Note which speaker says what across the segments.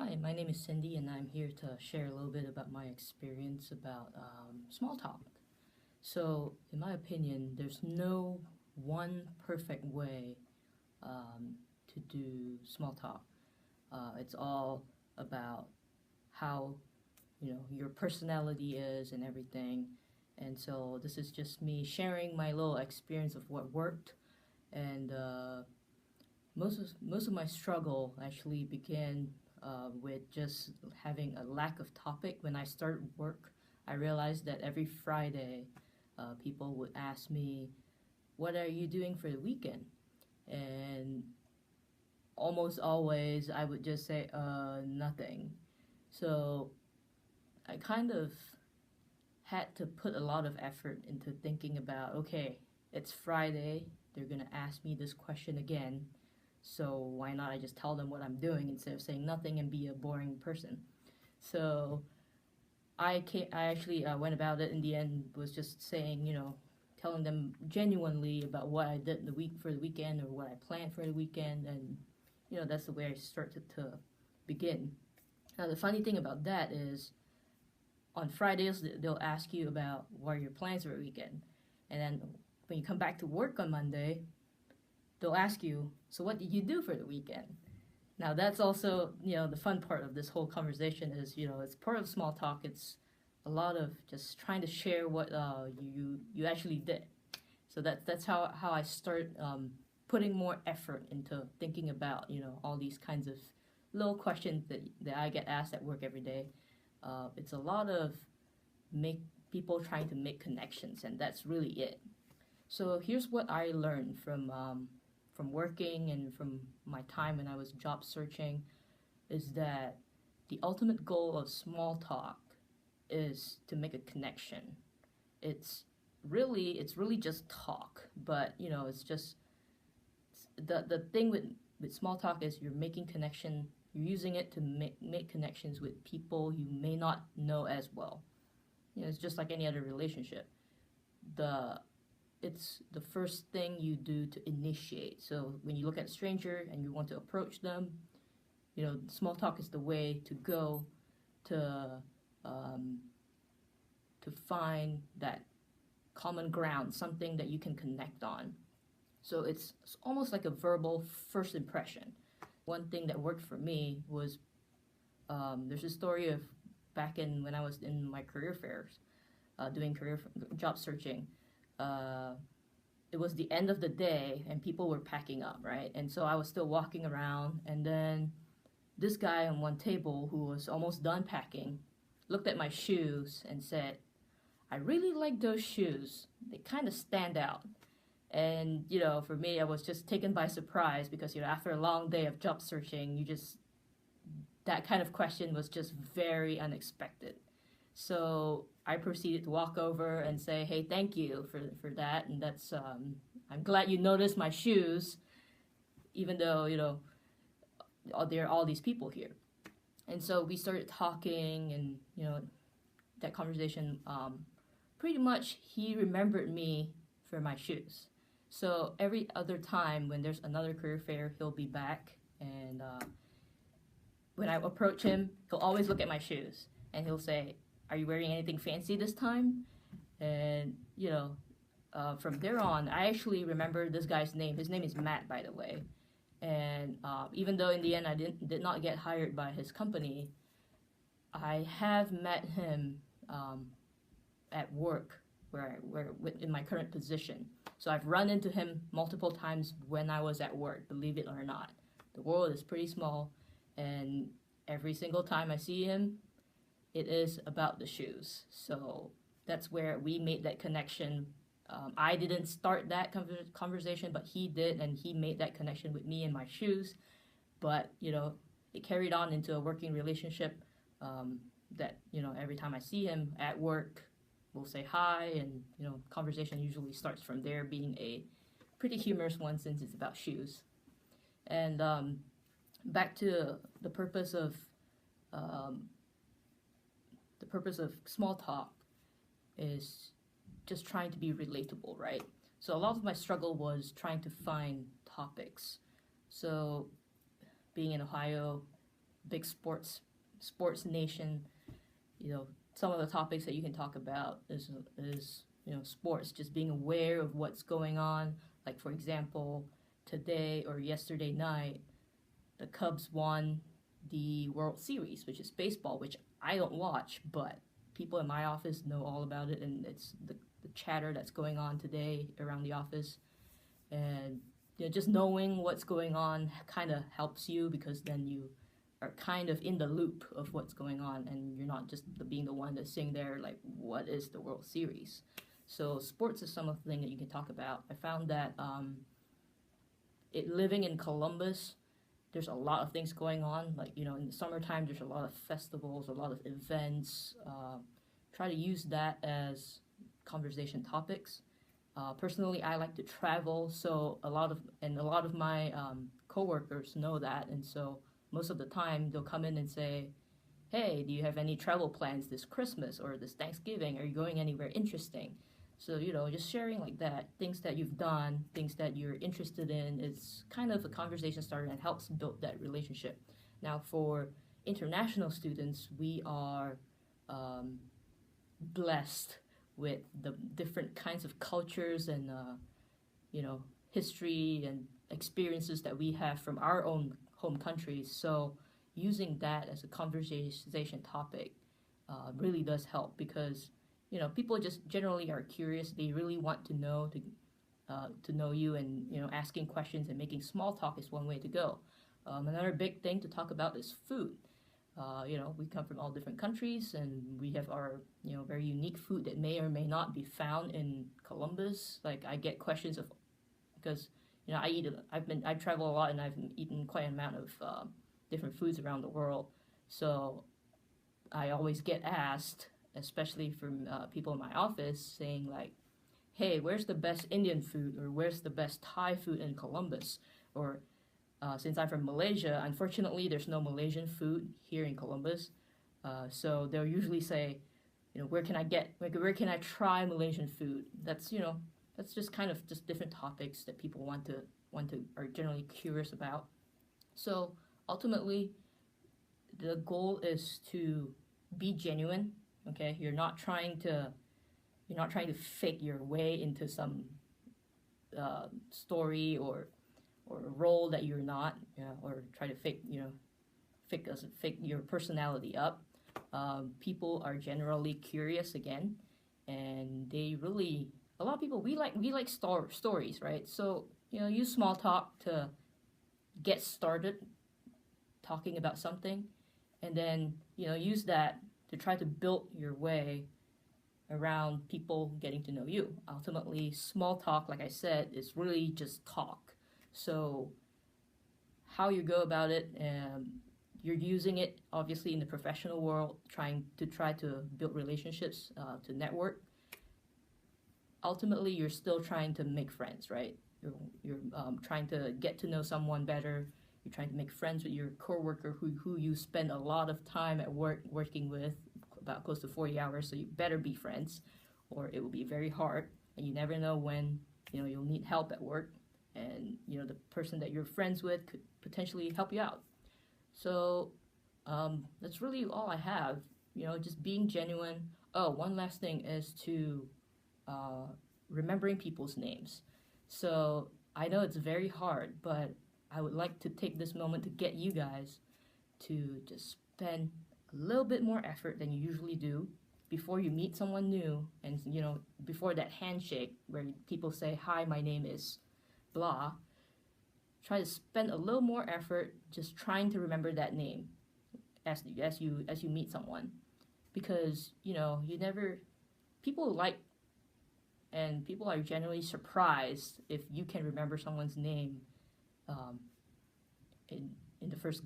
Speaker 1: Hi, my name is Cindy, and I'm here to share a little bit about my experience about small talk. So, in my opinion, there's no one perfect way um, to do small talk. It's all about how your personality is and everything. And so, this is just me sharing my little experience of what worked. And most of my struggle actually began with just having a lack of topic. When I started work, I realized that every Friday, people would ask me, "What are you doing for the weekend?" And almost always, I would just say, nothing." So I kind of had to put a lot of effort into thinking about, okay, it's Friday. They're gonna ask me this question again. So why not I just tell them what I'm doing instead of saying nothing and be a boring person? So I actually went about it in the end was just saying, telling them genuinely about what I did in the week for the weekend or what I planned for the weekend, and that's the way I started to begin. Now the funny thing about that is, on Fridays they'll ask you about what are your plans for the weekend, and then when you come back to work on Monday, they'll ask you, so what did you do for the weekend? Now that's also, the fun part of this whole conversation is, it's part of small talk. It's a lot of just trying to share what you actually did. So that's how I start putting more effort into thinking about, all these kinds of little questions that I get asked at work every day. It's a lot of make people trying to make connections, and that's really it. So here's what I learned from working and from my time when I was job searching, is that the ultimate goal of small talk is to make a connection. It's really just talk, but it's just the thing with small talk is you're making connection. You're using it to make connections with people you may not know as well. It's just like any other relationship. The it's the first thing you do to initiate. So when you look at a stranger and you want to approach them, small talk is the way to go to um, to find that common ground, something that you can connect on. So it's almost like a verbal first impression. One thing that worked for me was, there's a story of back in when I was in my career fairs, doing job searching. Uh, it was the end of the day and people were packing up, right? And so I was still walking around, and then this guy on one table who was almost done packing looked at my shoes and said, "I really like those shoes. They kind of stand out." And for me, I was just taken by surprise because after a long day of job searching, that kind of question was just very unexpected. So I proceeded to walk over and say, "Hey, thank you for that." And that's I'm glad you noticed my shoes, even though there are all these people here. And so we started talking, and that conversation, pretty much he remembered me for my shoes. So every other time when there's another career fair, he'll be back, and when I approach him, he'll always look at my shoes and he'll say, "Are you wearing anything fancy this time?" And from there on, I actually remember this guy's name. His name is Matt, by the way. And even though in the end I did not get hired by his company, I have met him at work where in my current position. So I've run into him multiple times when I was at work, believe it or not. The world is pretty small, and every single time I see him, it is about the shoes. So that's where we made that connection. I didn't start that conversation, but he did, and he made that connection with me and my shoes. But it carried on into a working relationship. That every time I see him at work, we'll say hi, and conversation usually starts from there, being a pretty humorous one since it's about shoes. And back to the purpose of small talk is just trying to be relatable, right? So a lot of my struggle was trying to find topics. So being in Ohio, big sports nation, you know, some of the topics that you can talk about is sports, just being aware of what's going on. Like for example, today or yesterday night, the Cubs won the World Series, which is baseball, which I don't watch, but people in my office know all about it, and it's the chatter that's going on today around the office. And just knowing what's going on kind of helps you, because then you are kind of in the loop of what's going on, and you're not just being the one that's sitting there like, what is the World Series? So sports is something that you can talk about. I found that living in Columbus, there's a lot of things going on. Like, in the summertime, there's a lot of festivals, a lot of events. Try to use that as conversation topics. Personally, I like to travel, so a lot of my coworkers know that, and so most of the time they'll come in and say, "Hey, do you have any travel plans this Christmas or this Thanksgiving? Are you going anywhere interesting?" So just sharing like that, things that you've done, things that you're interested in, is kind of a conversation starter and helps build that relationship. Now, for international students, we are blessed with the different kinds of cultures and history and experiences that we have from our own home countries. So using that as a conversation topic really does help, because people just generally are curious. They really want to know you, and asking questions and making small talk is one way to go. Another big thing to talk about is food. We come from all different countries, and we have our very unique food that may or may not be found in Columbus. Like, I get questions because I travel a lot, and I've eaten quite an amount of different foods around the world. So I always get asked, especially from people in my office, saying like, "Hey, where's the best Indian food, or where's the best Thai food in Columbus?" Or since I'm from Malaysia, unfortunately, there's no Malaysian food here in Columbus. So they'll usually say, where can I try Malaysian food? That's just kind of just different topics that people are generally curious about. So ultimately, the goal is to be genuine. Okay, you're not trying to fake your way into some story or a role that you're not, or try to fake your personality up. People are generally curious again, and a lot of people, we like stories, right? So use small talk to get started talking about something, and then use that to try to build your way around people getting to know you. Ultimately, small talk, like I said, is really just talk. So how you go about it, you're using it obviously in the professional world, try to build relationships, to network. Ultimately, you're still trying to make friends, right? You're trying to get to know someone better. You're trying to make friends with your coworker who you spend a lot of time at work working with, about close to 40 hours. So you better be friends, or it will be very hard, and you never know when you'll need help at work, and the person that you're friends with could potentially help you out. So that's really all I have. Just being genuine. Oh, one last thing is to remembering people's names. So I know it's very hard, but I would like to take this moment to get you guys to just spend a little bit more effort than you usually do before you meet someone new, and before that handshake where people say, "Hi, my name is blah." Try to spend a little more effort just trying to remember that name as you meet someone, because you never people like and people are generally surprised if you can remember someone's name in the first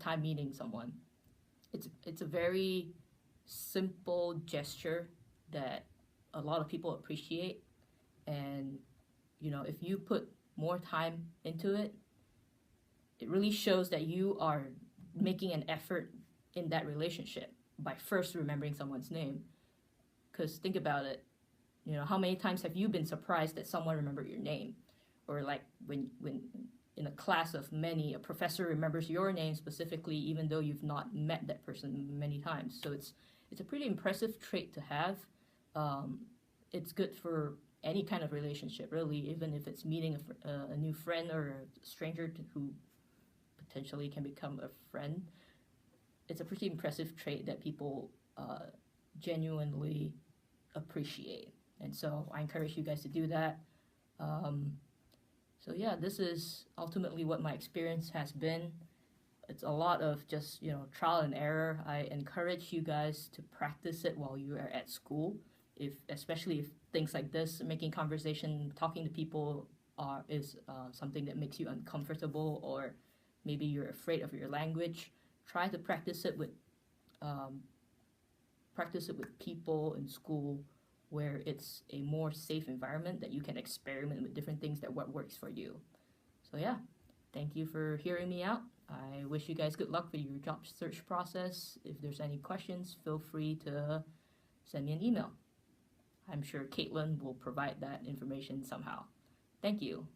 Speaker 1: time meeting someone. It's a very simple gesture that a lot of people appreciate, and if you put more time into it, it really shows that you are making an effort in that relationship by first remembering someone's name. Because think about it, how many times have you been surprised that someone remembered your name? Or like when in a class of many, a professor remembers your name specifically, even though you've not met that person many times. So it's a pretty impressive trait to have. Um, it's good for any kind of relationship, really, even if it's meeting a new friend or a stranger who potentially can become a friend. It's a pretty impressive trait that people genuinely appreciate. And so I encourage you guys to do that. Um, so yeah, this is ultimately what my experience has been. It's a lot of just, trial and error. I encourage you guys to practice it while you are at school, especially if things like this, making conversation, talking to people is something that makes you uncomfortable, or maybe you're afraid of your language. Try to um, practice it with people in school where it's a more safe environment that you can experiment with different things that what works for you. So yeah, thank you for hearing me out. I wish you guys good luck with your job search process. If there's any questions, feel free to send me an email. I'm sure Caitlin will provide that information somehow. Thank you.